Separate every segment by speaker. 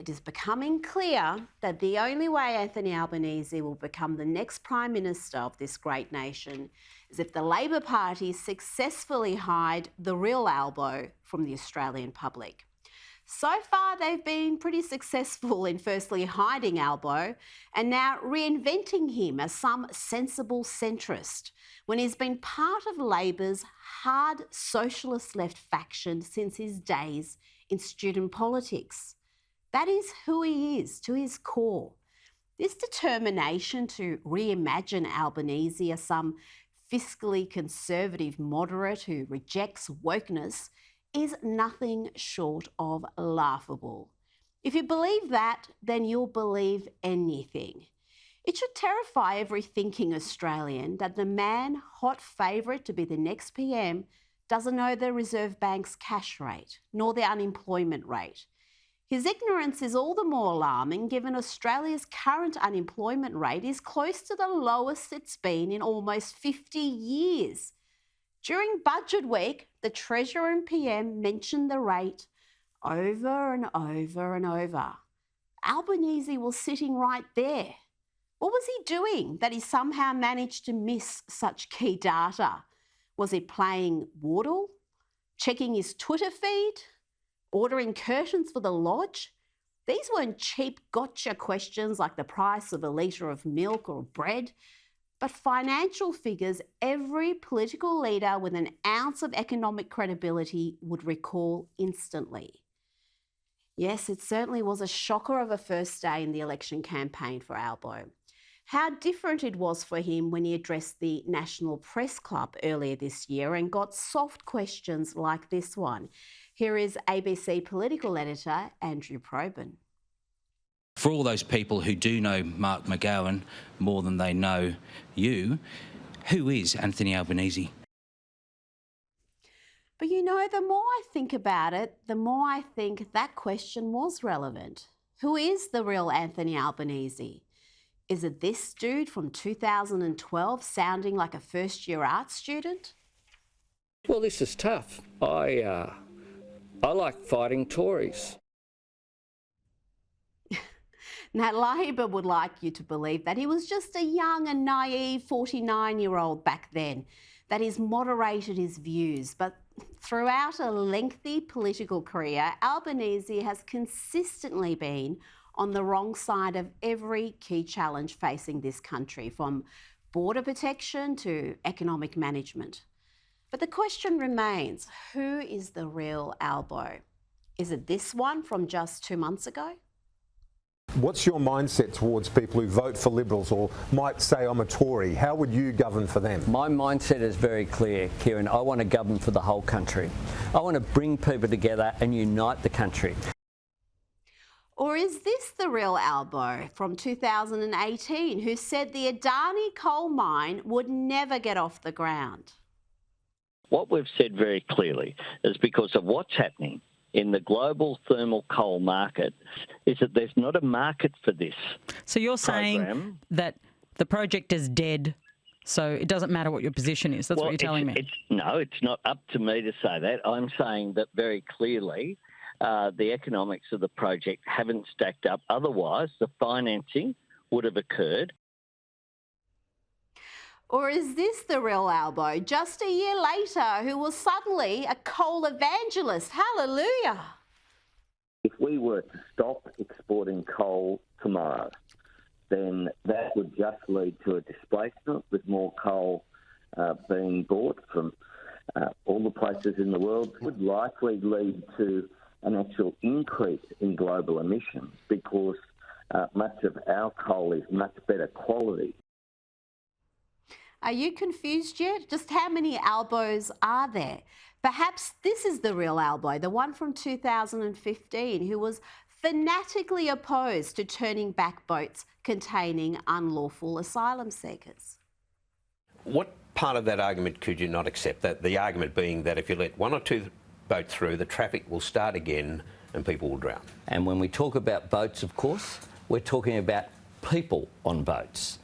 Speaker 1: It is becoming clear that the only way Anthony Albanese will become the next Prime Minister of this great nation is if the Labor Party successfully hide the real Albo from the Australian public. So far, they've been pretty successful in firstly hiding Albo and now reinventing him as some sensible centrist when he's been part of Labor's hard socialist left faction since his days in student politics. That is who he is to his core. This determination to reimagine Albanese as some fiscally conservative moderate who rejects wokeness is nothing short of laughable. If you believe that, then you'll believe anything. It should terrify every thinking Australian that the man hot favourite to be the next PM doesn't know the Reserve Bank's cash rate, nor the unemployment rate. His ignorance is all the more alarming given Australia's current unemployment rate is close to the lowest it's been in almost 50 years. During budget week, the Treasurer and PM mentioned the rate over and over and over. Albanese was sitting right there. What was he doing that he somehow managed to miss such key data? Was he playing Wardle? Checking his Twitter feed? Ordering curtains for the lodge? These weren't cheap gotcha questions like the price of a litre of milk or bread, but financial figures every political leader with an ounce of economic credibility would recall instantly. Yes, it certainly was a shocker of a first day in the election campaign for Albo. How different it was for him when he addressed the National Press Club earlier this year and got soft questions like this one. Here is ABC political editor Andrew Probyn.
Speaker 2: For all those people who do know Mark McGowan more than they know you, who is Anthony Albanese?
Speaker 1: But you know, the more I think about it, the more I think that question was relevant. Who is the real Anthony Albanese? Is it this dude from 2012 sounding like a first-year art student?
Speaker 3: Well, this is tough. I like fighting Tories.
Speaker 1: Now, Labor would like you to believe that he was just a young and naive 49-year-old back then, that he's moderated his views. But throughout a lengthy political career, Albanese has consistently been on the wrong side of every key challenge facing this country, from border protection to economic management. But the question remains, who is the real Albo? Is it this one from just 2 months ago?
Speaker 4: What's your mindset towards people who vote for Liberals or might say I'm a Tory? How would you govern for them?
Speaker 3: My mindset is very clear, Kieran. I want to govern for the whole country. I want to bring people together and unite the country.
Speaker 1: Or is this the real Albo from 2018 who said the Adani coal mine would never get off the ground?
Speaker 5: What we've said very clearly is because of what's happening in the global thermal coal market is that there's not a market for this.
Speaker 6: So you're saying that the project is dead, so it doesn't matter what your position is. That's what you're telling me.
Speaker 5: No, it's not up to me to say that. I'm saying that very clearly the economics of the project haven't stacked up. Otherwise, the financing would have occurred.
Speaker 1: Or is this the real Albo, just a year later, who was suddenly a coal evangelist? Hallelujah!
Speaker 7: If we were to stop exporting coal tomorrow, then that would just lead to a displacement with more coal being bought from all the places in the world. It would likely lead to an actual increase in global emissions because much of our coal is much better quality.
Speaker 1: Are you confused yet? Just how many Albos are there? Perhaps this is the real Albo, the one from 2015, who was fanatically opposed to turning back boats containing unlawful asylum seekers.
Speaker 8: What part of that argument could you not accept? That the argument being that if you let one or two boats through, the traffic will start again and people will drown.
Speaker 3: And when we talk about boats, of course, we're talking about people on boats.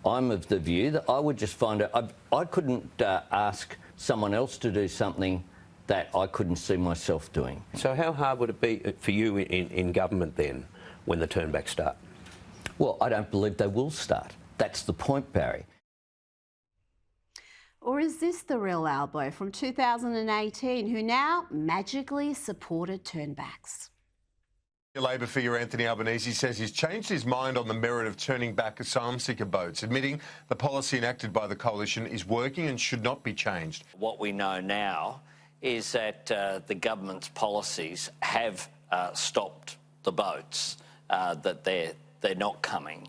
Speaker 3: I'm of the view that I would just find it. I couldn't ask someone else to do something that I couldn't see myself doing.
Speaker 8: So how hard would it be for you in government then when the turnbacks start?
Speaker 3: Well, I don't believe they will start. That's the point, Barry.
Speaker 1: Or is this the real Albo from 2018 who now magically supported turnbacks?
Speaker 4: Labor figure Anthony Albanese says he's changed his mind on the merit of turning back asylum seeker boats, admitting the policy enacted by the coalition is working and should not be changed.
Speaker 5: What we know now is that the government's policies have stopped the boats, that they're not coming.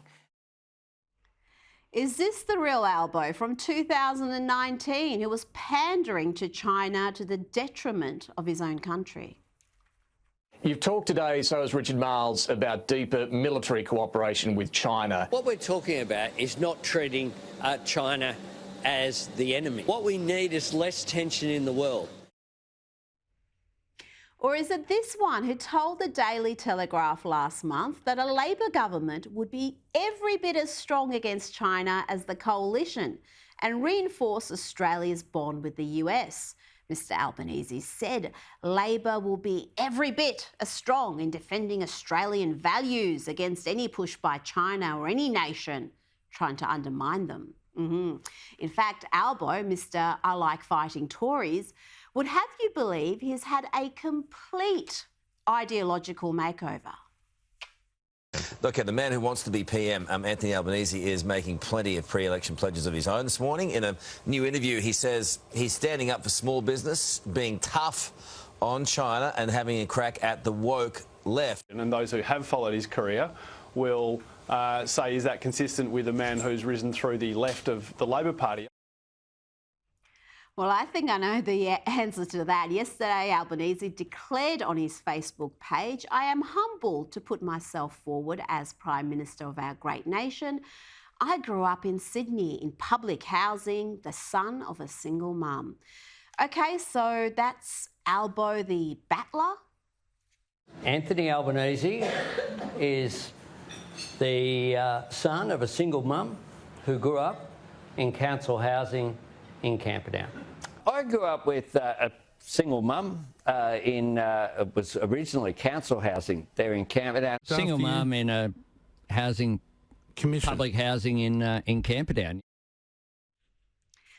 Speaker 1: Is this the real Albo from 2019 who was pandering to China to the detriment of his own country?
Speaker 9: You've talked today, so has Richard Marles, about deeper military cooperation with China.
Speaker 10: What we're talking about is not treating China as the enemy. What we need is less tension in the world.
Speaker 1: Or is it this one who told the Daily Telegraph last month that a Labor government would be every bit as strong against China as the coalition and reinforce Australia's bond with the US? Mr Albanese said Labor will be every bit as strong in defending Australian values against any push by China or any nation trying to undermine them. In fact, Albo, Mr I like fighting Tories, would have you believe he's had a complete ideological makeover.
Speaker 11: Look, the man who wants to be PM, Anthony Albanese, is making plenty of pre-election pledges of his own this morning. In a new interview, he says he's standing up for small business, being tough on China and having a crack at the woke left.
Speaker 12: And those who have followed his career will say, is that consistent with a man who's risen through the left of the Labor Party?
Speaker 1: Well, I think I know the answer to that. Yesterday, Albanese declared on his Facebook page, "I am humbled to put myself forward as Prime Minister of our great nation. I grew up in Sydney in public housing, the son of a single mum." Okay, so that's Albo the battler?
Speaker 3: Anthony Albanese is the son of a single mum who grew up in council housing in Camperdown. I grew up with a single mum it was originally council housing there in Camperdown.
Speaker 13: Single mum in a housing commission, public housing in Camperdown.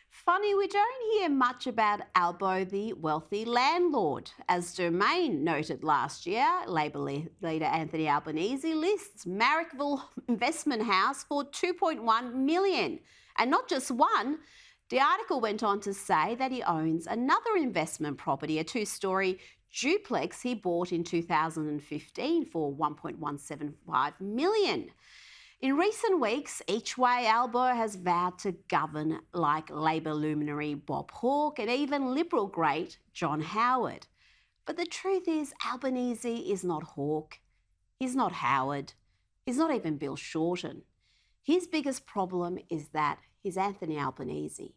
Speaker 1: Funny, we don't hear much about Albo the wealthy landlord. As Domain noted last year, Labor leader Anthony Albanese lists Marrickville Investment House for $2.1 million. And not just one. The article went on to say that he owns another investment property, a two-storey duplex he bought in 2015 for $1.175 million. In recent weeks, each way Albo has vowed to govern like Labor luminary Bob Hawke and even Liberal great John Howard. But the truth is, Albanese is not Hawke, he's not Howard, he's not even Bill Shorten. His biggest problem is that he's Anthony Albanese,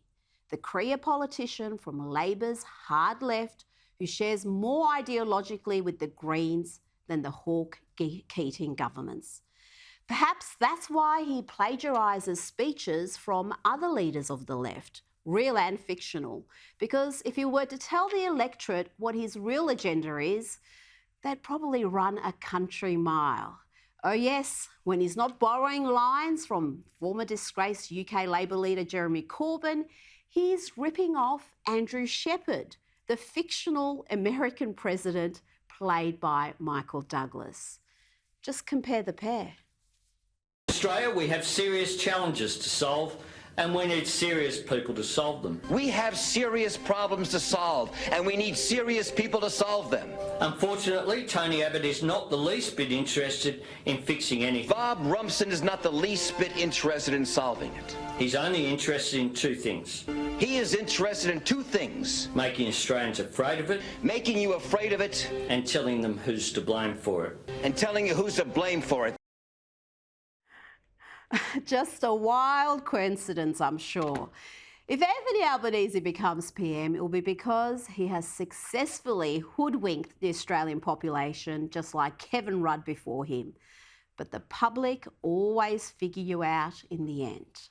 Speaker 1: the career politician from Labor's hard left who shares more ideologically with the Greens than the Hawke-Keating governments. Perhaps that's why he plagiarises speeches from other leaders of the left, real and fictional, because if he were to tell the electorate what his real agenda is, they'd probably run a country mile. Oh yes, when he's not borrowing lines from former disgraced UK Labor leader Jeremy Corbyn, he's ripping off Andrew Shepherd, the fictional American president played by Michael Douglas. Just compare the pair.
Speaker 10: Australia, we have serious challenges to solve, and we need serious people to solve them.
Speaker 14: We have serious problems to solve, and we need serious people to solve them.
Speaker 10: Unfortunately, Tony Abbott is not the least bit interested in fixing anything.
Speaker 14: Bob Rumson is not the least bit interested in solving it.
Speaker 10: He's only interested in two things.
Speaker 14: He is interested in two things.
Speaker 10: Making Australians afraid of it.
Speaker 14: Making you afraid of it.
Speaker 10: And telling them who's to blame for it.
Speaker 14: And telling you who's to blame for it.
Speaker 1: Just a wild coincidence, I'm sure. If Anthony Albanese becomes PM, it will be because he has successfully hoodwinked the Australian population, just like Kevin Rudd before him. But the public always figure you out in the end.